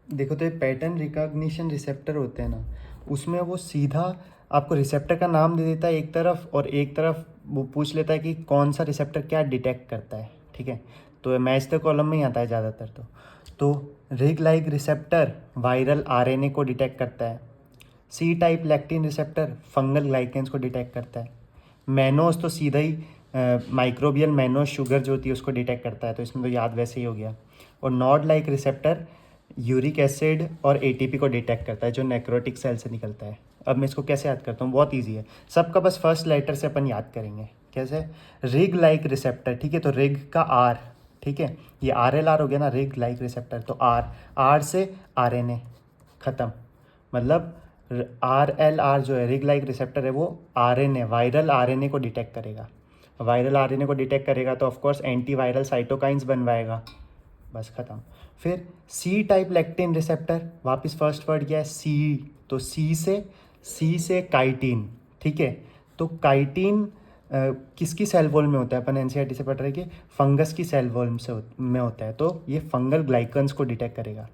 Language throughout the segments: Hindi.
देखो तो ये पैटर्न रिकॉग्निशन रिसेप्टर होते हैं ना, उसमें वो सीधा आपको रिसेप्टर का नाम दे देता है एक तरफ, और एक तरफ वो पूछ लेता है कि कौन सा रिसेप्टर क्या डिटेक्ट करता है। ठीक है, तो मैच द कॉलम में ही आता है ज़्यादातर। तो RIG like receptor viral RNA को डिटेक्ट करता है। C type lectin receptor fungal glycans को डिटेक्ट करता है। मैनोस तो सीधा ही माइक्रोबियल मैनोस शुगर जो होती है उसको डिटेक्ट करता है, तो इसमें तो याद वैसे ही हो गया। और NOD like receptor uric acid और एटीपी को डिटेक्ट करता है जो नेक्रोटिक सेल से निकलता है। अब मैं इसको कैसे याद करता हूँ, बहुत ईजी है, सबका बस फर्स्ट लेटर से अपन याद करेंगे। कैसे? रिग लाइक रिसेप्टर, ठीक है, तो रिग का आर, ठीक है, ये आर एल आर हो गया ना, रिग लाइक रिसेप्टर, तो आर, आर से आर एन ए खत्म, मतलब आर एल आर जो है रिग लाइक रिसेप्टर है, वो R N A, viral R N A को डिटेक्ट करेगा। वायरल आर एन ए को डिटेक्ट करेगा तो ऑफकोर्स एंटी वायरल साइटोकाइंस बनवाएगा, बस खत्म। फिर सी टाइप लेक्टिन रिसेप्टर, वापस फर्स्ट वर्ड क्या है, सी, तो सी से काइटिन, ठीक है, तो काइटिन किसकी सेल वॉल में होता है, अपन एनसीईआरटी से पढ़ रहे हैं कि फंगस की सेल वॉल में होता है, तो ये फंगल ग्लाइकन्स को डिटेक्ट करेगा।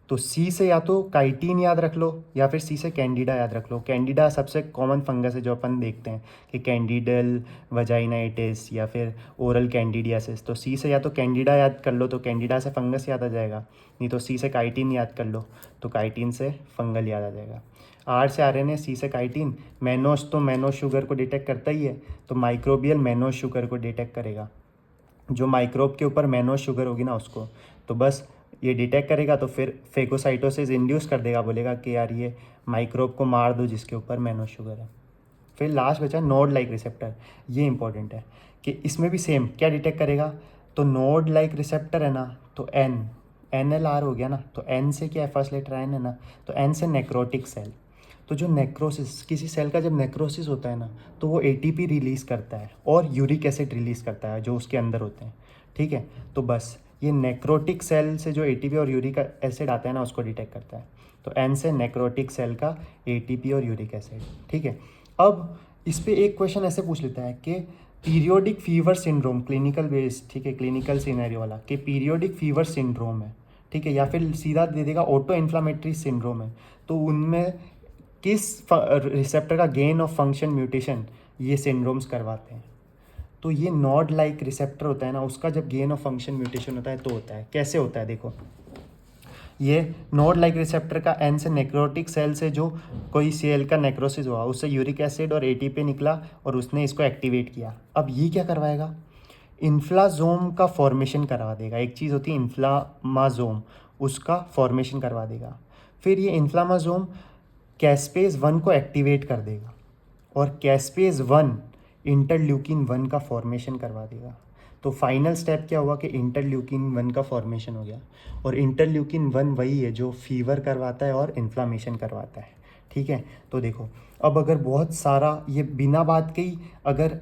तो सी से या तो काइटिन याद रख लो या फिर सी से कैंडिडा याद रख लो। कैंडिडा सबसे कॉमन फंगस है जो अपन देखते हैं कि कैंडिडल वजाइनाइटिस या फिर ओरल कैंडिडियासिस, तो सी से या तो कैंडिडा याद कर लो तो कैंडिडा से फंगस याद आ जाएगा, नहीं तो सी से काइटिन याद कर लो तो काइटिन से फंगल याद आ जाएगा। आर से आरएनए, सी से काइटिन। मैनोस तो मैनोस शुगर को डिटेक्ट करता ही है, तो माइक्रोबियल मैनोस शुगर को डिटेक्ट करेगा, जो माइक्रोब के ऊपर मैनोस शुगर होगी ना उसको, तो बस ये डिटेक्ट करेगा तो फिर फेगोसाइटोसिस इंड्यूस कर देगा, बोलेगा कि यार ये माइक्रोब को मार दो जिसके ऊपर मैनोस शुगर है। फिर लास्ट बचा नोड लाइक रिसेप्टर, ये इंपॉर्टेंट है कि इसमें भी सेम क्या डिटेक्ट करेगा, तो नोड लाइक रिसेप्टर है ना, तो एन, एन एल आर हो गया ना, तो एन से क्या है, फर्स्ट लेटर एन है ना, तो एन से नेक्रोटिक सेल। तो जो नेक्रोसिस, किसी सेल का जब नेक्रोसिस होता है ना, तो वो एटीपी रिलीज़ करता है और यूरिक एसिड रिलीज़ करता है जो उसके अंदर होते हैं, ठीक है। तो बस ये नेक्रोटिक सेल से जो एटीपी और यूरिक एसिड आता है ना उसको डिटेक्ट करता है। तो एन से नेक्रोटिक सेल का एटीपी और यूरिक एसिड, ठीक है। अब इस पे एक क्वेश्चन ऐसे पूछ लेता है कि periodic fever syndrome, clinical based, ठीक है, क्लिनिकल सिनेरियो वाला, कि पीरियोडिक फीवर सिंड्रोम है, ठीक है, या फिर सीधा दे देगा ऑटो इन्फ्लामेटरी सिंड्रोम है, तो उनमें किस रिसेप्टर का गेन ऑफ फंक्शन म्यूटेशन ये सिंड्रोम्स करवाते हैं। तो ये नॉड लाइक रिसेप्टर होता है ना, उसका जब गेन ऑफ फंक्शन म्यूटेशन होता है तो होता है। कैसे होता है देखो, ये नोड लाइक रिसेप्टर का एन से नेक्रोटिक सेल से जो कोई सेल का नेक्रोसिस हुआ, उससे यूरिक एसिड और एटीपी निकला और उसने इसको एक्टिवेट किया। अब ये क्या करवाएगा, इन्फ्लाजोम का फॉर्मेशन करवा देगा। एक चीज़ होती है इन्फ्लामाजोम, उसका फॉर्मेशन करवा देगा। फिर ये इन्फ्लामाजोम कैस्पेज 1 को एक्टिवेट कर देगा और कैस्पेज 1 इंटरल्यूकिन 1 का फॉर्मेशन करवा देगा। तो फाइनल स्टेप क्या हुआ कि इंटरल्यूकिन 1 का फॉर्मेशन हो गया, और इंटरल्यूकिन 1 वही है जो फीवर करवाता है और इन्फ्लामेशन करवाता है, ठीक है। तो देखो अब अगर बहुत सारा ये बिना बात के ही अगर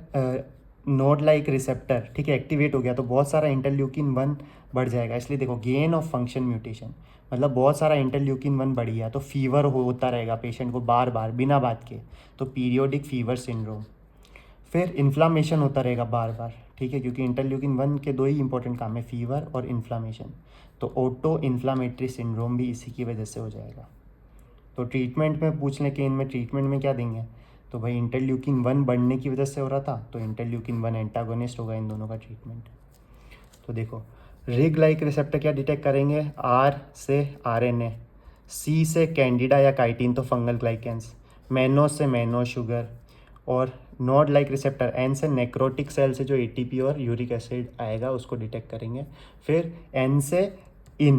नोड लाइक रिसेप्टर, ठीक है, एक्टिवेट हो गया तो बहुत सारा इंटरल्यूकिन 1 बढ़ जाएगा। इसलिए देखो गेन ऑफ फंक्शन म्यूटेशन, मतलब बहुत सारा इंटरल्यूकिन 1 बढ़ गया तो फीवर होता रहेगा पेशेंट को बार बार बिना बात के, तो पीरियोडिक फीवर सिंड्रोम। फिर इन्फ्लामेशन होता रहेगा बार बार, ठीक है, क्योंकि इंटरल्यूकिन 1 के दो ही इंपॉर्टेंट काम है, फीवर और इन्फ्लामेशन, तो ऑटो इन्फ्लामेटरी सिंड्रोम भी इसी की वजह से हो जाएगा। तो ट्रीटमेंट में पूछ लें कि इनमें ट्रीटमेंट में क्या देंगे, तो भाई इंटरल्यूकिन 1 बढ़ने की वजह से हो रहा था तो इंटरल्यूकिन 1 एंटागोनिस्ट होगा इन दोनों का ट्रीटमेंट। तो देखो रिग लाइक रिसेप्टर क्या डिटेक्ट करेंगे, आर से आरएनए, सी से कैंडिडा या काइटिन तो फंगल ग्लाइकेंस, मैनोस से मैनोस शुगर, और नोड लाइक रिसेप्टर एन से नेक्रोटिक सेल से जो एटीपी और यूरिक एसिड आएगा उसको डिटेक्ट करेंगे। फिर एन से इन,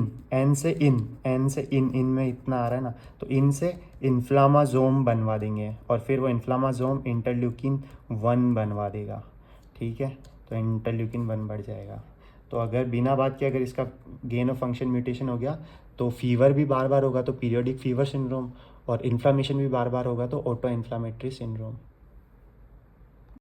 इन में इतना आ रहा है ना, तो इन से इन्फ्लामाजोम बनवा देंगे और फिर वो इन्फ्लामाजोम इंटरल्यूकिन 1 बनवा देगा, ठीक है, तो इंटरल्यूकिन 1 बढ़ जाएगा। तो अगर बिना बात के अगर इसका गेन ऑफ फंक्शन म्यूटेशन हो गया तो फीवर भी बार बार होगा तो पीरियोडिक फीवर सिंड्रोम, और इन्फ्लामेशन भी बार बार होगा तो ऑटो इन्फ्लामेटरी सिंड्रोम।